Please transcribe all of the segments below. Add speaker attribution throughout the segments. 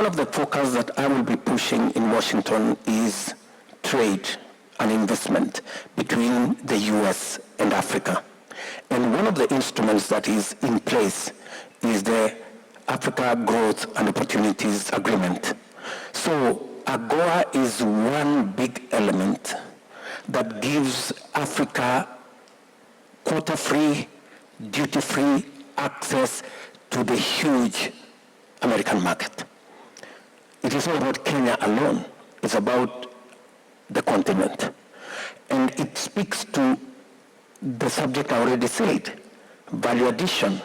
Speaker 1: one of the focus that I will be pushing in Washington is trade and investment between the US and Africa. And one of the instruments that is in place is the Africa Growth and Opportunities Agreement. So AGOA is one big element that gives Africa quota-free, duty-free access to the huge American market. It is not about Kenya alone, it's about the continent. And it speaks to the subject I already said, value addition,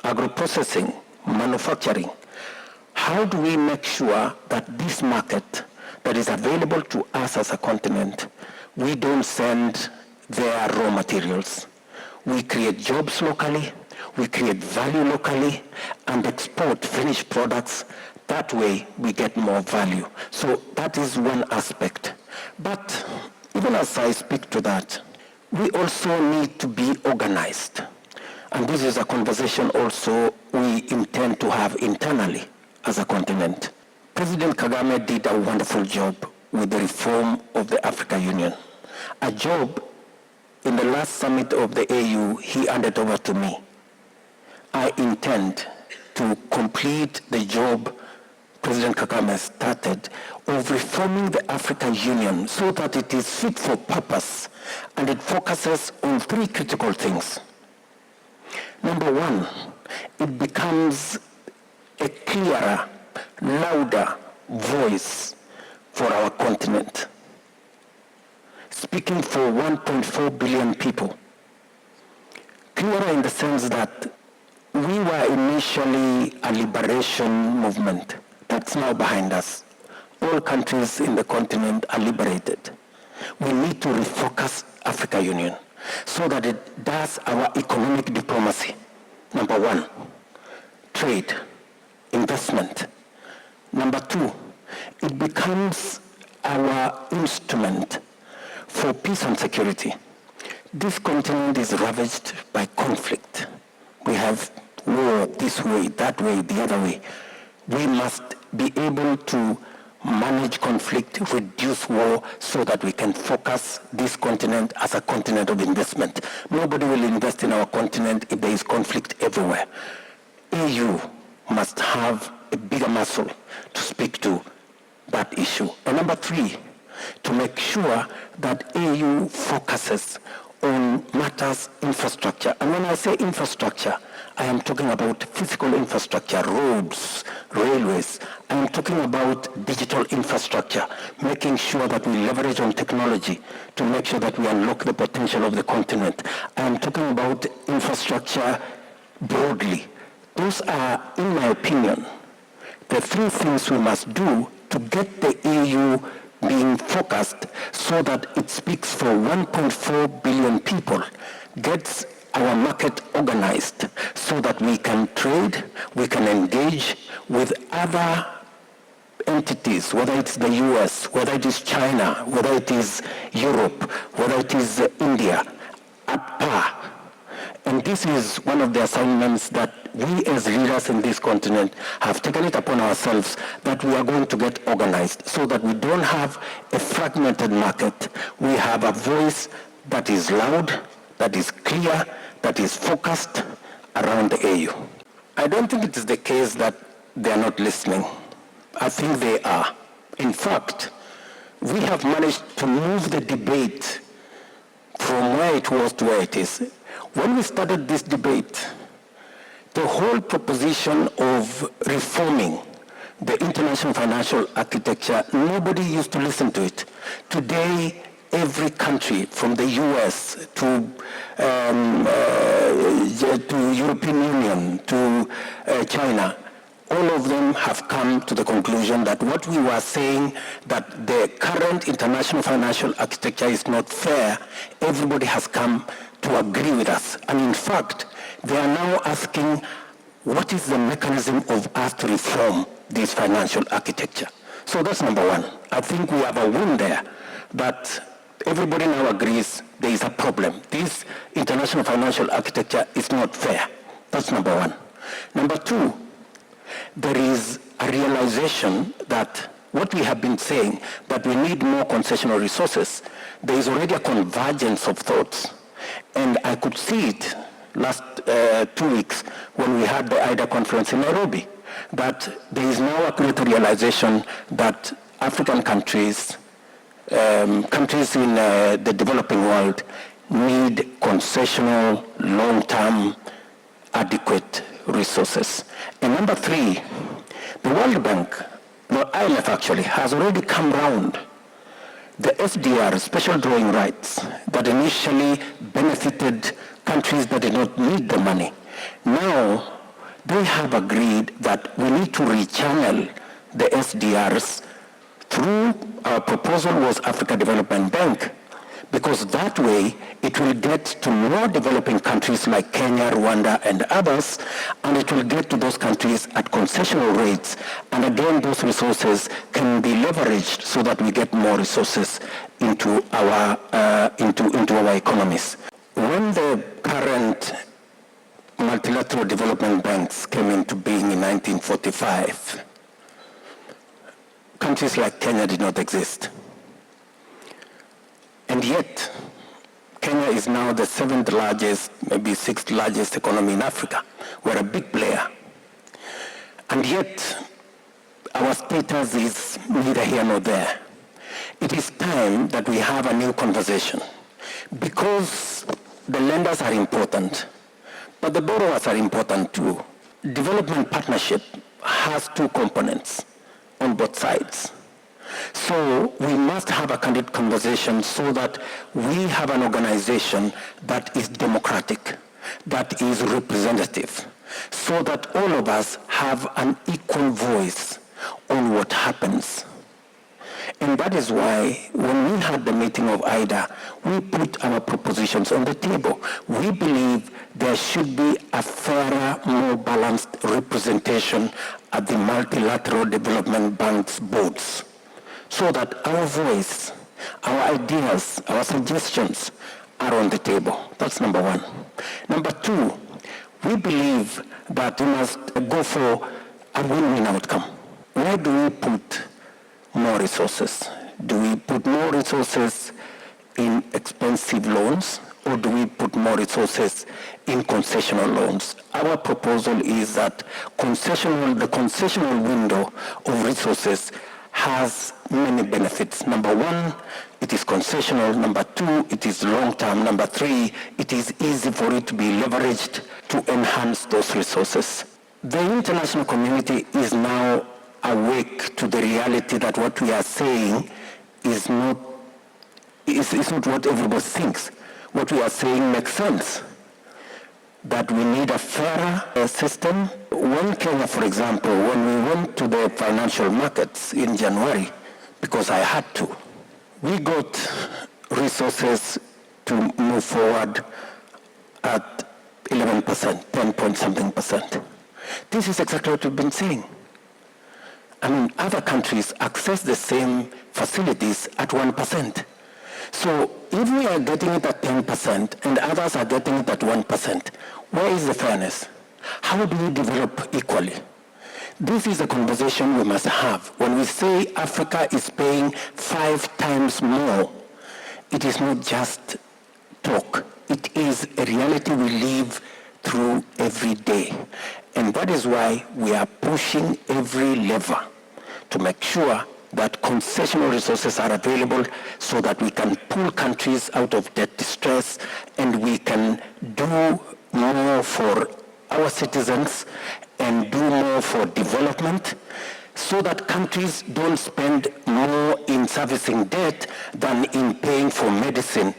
Speaker 1: agro-processing, manufacturing. How do we make sure that this market that is available to us as a continent, we don't send their raw materials? We create jobs locally, we create value locally, and export finished products. That way we get more value. So that is one aspect. But even as I speak to that, we also need to be organized. And this is a conversation also we intend to have internally as a continent. President Kagame did a wonderful job with the reform of the African Union. A job in the last summit of the AU, he handed over to me. I intend to complete the job President Kagame started of reforming the African Union so that it is fit for purpose and it focuses on three critical things. Number one, it becomes a clearer, louder voice for our continent, speaking for 1.4 billion people. Clearer in the sense that we were initially a liberation movement. That's now behind us. All countries in the continent are liberated. We need to refocus Africa Union so that it does our economic diplomacy. Number one, trade, investment. Number two, it becomes our instrument for peace and security. This continent is ravaged by conflict. We have war this way, that way, the other way. We must be able to manage conflict, reduce war, so that we can focus this continent as a continent of investment. Nobody will invest in our continent if there is conflict everywhere. AU must have a bigger muscle to speak to that issue. And number three, to make sure that AU focuses on matters infrastructure. And when I say infrastructure, I am talking about physical infrastructure, roads, railways. I am talking about digital infrastructure, making sure that we leverage on technology to make sure that we unlock the potential of the continent. I am talking about infrastructure broadly. Those are, in my opinion, the three things we must do to get the EU being focused so that it speaks for 1.4 billion people, gets our market organized so that we can trade, we can engage with other entities, whether it's the US, whether it is China, whether it is Europe, whether it is India, at par. And this is one of the assignments that we as leaders in this continent have taken it upon ourselves, that we are going to get organized so that we don't have a fragmented market. We have a voice that is loud, that is clear, that is focused around the AU. I don't think it is the case that they are not listening. I think they are. In fact, we have managed to move the debate from where it was to where it is. When we started this debate, the whole proposition of reforming the international financial architecture, nobody used to listen to it. Today, every country, from the US to European Union to China, all of them have come to the conclusion that what we were saying, that the current international financial architecture is not fair, everybody has come to agree with us. And in fact, they are now asking, what is the mechanism of us to reform this financial architecture? So that's number one. I think we have a win there, but everybody now agrees there is a problem. This international financial architecture is not fair. That's number one. Number two, there is a realization that what we have been saying, that we need more concessional resources, there is already a convergence of thoughts. And I could see it last 2 weeks when we had the IDA conference in Nairobi, that there is now a greater realization that African countries, countries in the developing world, need concessional, long-term, adequate resources. And number 3, the World Bank, the IMF actually, has already come round. The SDR, special drawing rights, that initially benefited countries that did not need the money. Now, they have agreed that we need to rechannel the SDRs through, our proposal was Africa Development Bank, because that way it will get to more developing countries like Kenya, Rwanda, and others, and it will get to those countries at concessional rates. And again, those resources can be leveraged so that we get more resources into our economies. When the current multilateral development banks came into being in 1945, countries like Kenya did not exist. And yet, Kenya is now the 7th largest, maybe 6th largest economy in Africa. We're a big player. And yet, our status is neither here nor there. It is time that we have a new conversation, because the lenders are important, but the borrowers are important too. Development partnership has 2 components on both sides. So we must have a candid conversation so that we have an organization that is democratic, that is representative, so that all of us have an equal voice on what happens. And that is why when we had the meeting of IDA, we put our propositions on the table. We believe there should be a fairer, more balanced representation at the multilateral development banks boards, so that our voice, our ideas, our suggestions are on the table. That's number 1. Number 2, we believe that we must go for a win-win outcome. Why do we put more resources? Do we put more resources in expensive loans, or do we put more resources in concessional loans? Our proposal is that the concessional window of resources has many benefits. Number 1, it is concessional. Number 2, it is long-term. Number 3, it is easy for it to be leveraged to enhance those resources. The international community is now awake to the reality that what we are saying is not what everybody thinks. What we are saying makes sense, that we need a fairer system. When Kenya, for example, when we went to the financial markets in January, because I had to, we got resources to move forward at 11%, 10 point something percent. This is exactly what we've been saying. I mean, other countries access the same facilities at 1%. So if we are getting it at 10% and others are getting it at 1%, where is the fairness? How do we develop equally? This is a conversation we must have. When we say Africa is paying 5 times more, it is not just talk. It is a reality we live through every day. And that is why we are pushing every lever to make sure that concessional resources are available so that we can pull countries out of debt distress, and we can do more for our citizens and do more for development, so that countries don't spend more in servicing debt than in paying for medicine